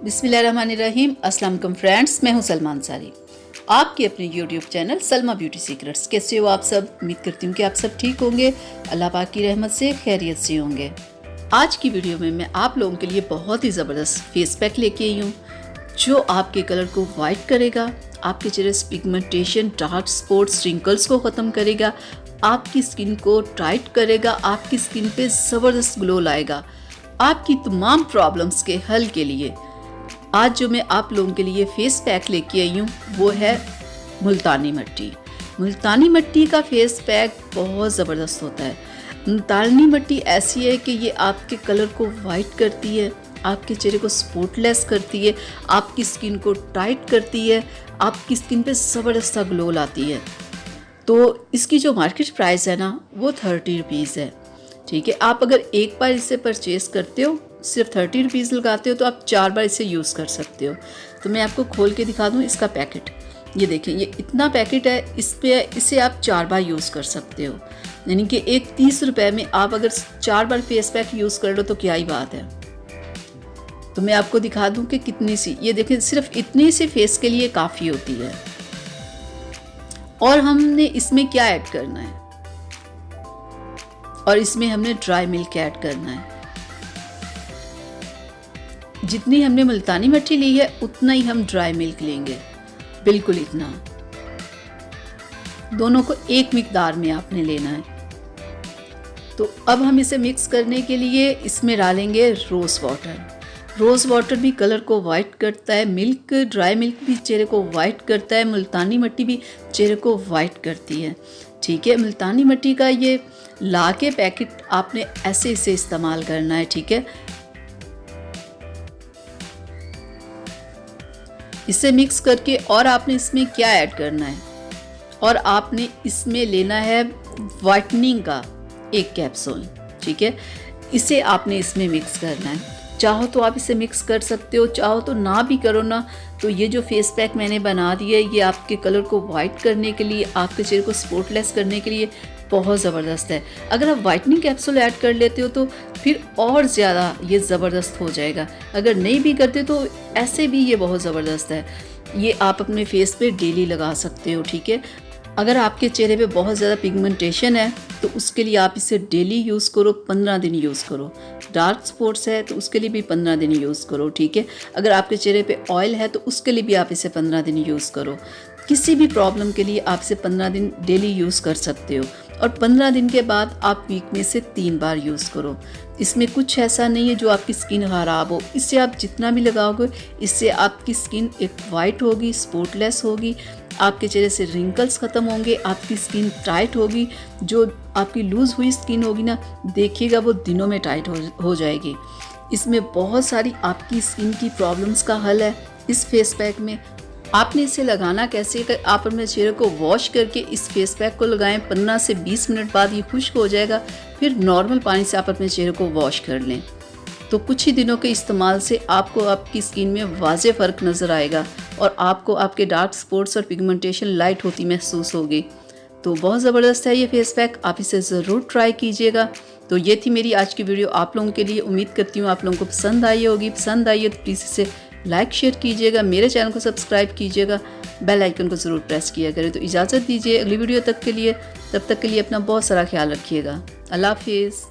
बिस्मिल्लाहिर्रहमानिर्रहीम। अस्सलाम वालेकुम फ्रेंड्स, मैं हूं सलमा अंसारी, आपके अपने YouTube channel Salma beauty secrets. कैसे हो आप सब? उम्मीद करती हूँ कि आप सब ठीक होंगे, अल्लाह पाक की रहमत से खैरियत से होंगे। आज की वीडियो में मैं आप लोगों के लिए बहुत ही ज़बरदस्त फेस पैक लेके आई हूँ जो आपके कलर को वाइट करेगा, आपके चेहरे से पिगमेंटेशन, डार्क स्पॉट्स, रिंकल्स को ख़त्म करेगा, आपकी स्किन को टाइट करेगा, आपकी स्किन पे ज़बरदस्त ग्लो लाएगा। आपकी तमाम प्रॉब्लम्स के हल के लिए आज जो मैं आप लोगों के लिए फेस पैक लेके आई हूँ वो है मुल्तानी मिट्टी। मुल्तानी मिट्टी का फेस पैक बहुत ज़बरदस्त होता है। मुल्तानी मिट्टी ऐसी है कि ये आपके कलर को वाइट करती है, आपके चेहरे को स्पॉटलेस करती है, आपकी स्किन को टाइट करती है, आपकी स्किन पे ज़बरदस्त ग्लो लाती है। तो इसकी जो मार्केट प्राइस है ना वो 30 रुपीज़ है। ठीक है, आप अगर एक बार इसे परचेज़ करते हो, सिर्फ 30 रुपीज़ लगाते हो, तो आप 4 बार इसे यूज़ कर सकते हो। तो मैं आपको खोल के दिखा दूँ इसका पैकेट। ये देखें, ये इतना पैकेट है, इसे आप 4 बार यूज़ कर सकते हो। यानी कि एक 30 रुपये में आप अगर 4 बार फेस पैक यूज़ कर लो तो क्या ही बात है। तो मैं आपको दिखा दूँ कि कितनी सी, ये देखें, सिर्फ इतनी सी फेस के लिए काफ़ी होती है। और हमने इसमें क्या ऐड करना है, और इसमें हमने ड्राई मिल्क ऐड करना है। जितनी हमने मुल्तानी मिट्टी ली है उतना ही हम ड्राई मिल्क लेंगे, बिल्कुल इतना। दोनों को एक मिकदार में आपने लेना है। तो अब हम इसे मिक्स करने के लिए इसमें डालेंगे रोज़ वाटर। रोज़ वाटर भी कलर को वाइट करता है, मिल्क, ड्राई मिल्क भी चेहरे को वाइट करता है, मुल्तानी मिट्टी भी चेहरे को वाइट करती है। ठीक है, मुल्तानी मिट्टी का ये ला के पैकेट आपने ऐसे इसे इस्तेमाल करना है। ठीक है, इसे मिक्स करके और आपने इसमें क्या ऐड करना है, और आपने इसमें लेना है वाइटनिंग का एक कैप्सूल। ठीक है, इसे आपने इसमें मिक्स करना है। चाहो तो आप इसे मिक्स कर सकते हो, चाहो तो ना भी करो ना। तो ये जो फेस पैक मैंने बना दिया है ये आपके कलर को वाइट करने के लिए, आपके चेहरे को स्पॉटलेस करने के लिए बहुत ज़बरदस्त है। अगर आप वाइटनिंग कैप्सूल ऐड कर लेते हो तो फिर और ज़्यादा ये ज़बरदस्त हो जाएगा। अगर नहीं भी करते तो ऐसे भी ये बहुत ज़बरदस्त है। ये आप अपने फेस पे डेली लगा सकते हो। ठीक है, अगर आपके चेहरे पे बहुत ज़्यादा पिगमेंटेशन है तो उसके लिए आप इसे डेली यूज़ करो, 15 दिन यूज़ करो। डार्क स्पॉट्स है तो उसके लिए भी 15 दिन यूज़ करो। ठीक है, अगर आपके चेहरे पे ऑयल है तो उसके लिए भी आप इसे 15 दिन यूज़ करो। किसी भी प्रॉब्लम के लिए आप इसे 15 दिन डेली यूज़ कर सकते हो, और 15 दिन के बाद आप वीक में से 3 बार यूज़ करो। इसमें कुछ ऐसा नहीं है जो आपकी स्किन ख़राब हो। इससे आप जितना भी लगाओगे इससे आपकी स्किन एक वाइट होगी, स्पॉटलेस होगी, आपके चेहरे से रिंकल्स ख़त्म होंगे, आपकी स्किन टाइट होगी। जो आपकी लूज़ हुई स्किन होगी ना, देखिएगा वो दिनों में टाइट हो जाएगी। इसमें बहुत सारी आपकी स्किन की प्रॉब्लम्स का हल है इस फेस पैक में। आपने इसे लगाना कैसे, आप अपने चेहरे को वॉश करके इस फेस पैक को लगाएं, 15 से 20 मिनट बाद ये खुश्क हो जाएगा। फिर नॉर्मल पानी से आप अपने चेहरे को वॉश कर लें। तो कुछ ही दिनों के इस्तेमाल से आपको आपकी स्किन में वाज़े फ़र्क नज़र आएगा और आपको आपके डार्क स्पॉट्स और पिगमेंटेशन लाइट होती महसूस होगी। तो बहुत ज़बरदस्त है ये फेस पैक, आप इसे ज़रूर ट्राई कीजिएगा। तो ये थी मेरी आज की वीडियो आप लोगों के लिए। उम्मीद करती हूँ आप लोगों को पसंद आई होगी। पसंद आई है तो प्लीज़ इसे लाइक शेयर कीजिएगा, मेरे चैनल को सब्सक्राइब कीजिएगा, बेल आइकन को ज़रूर प्रेस किया करें। तो इजाज़त दीजिए अगली वीडियो तक के लिए। तब तक के लिए अपना बहुत सारा ख्याल रखिएगा। अल्लाह हाफिज़।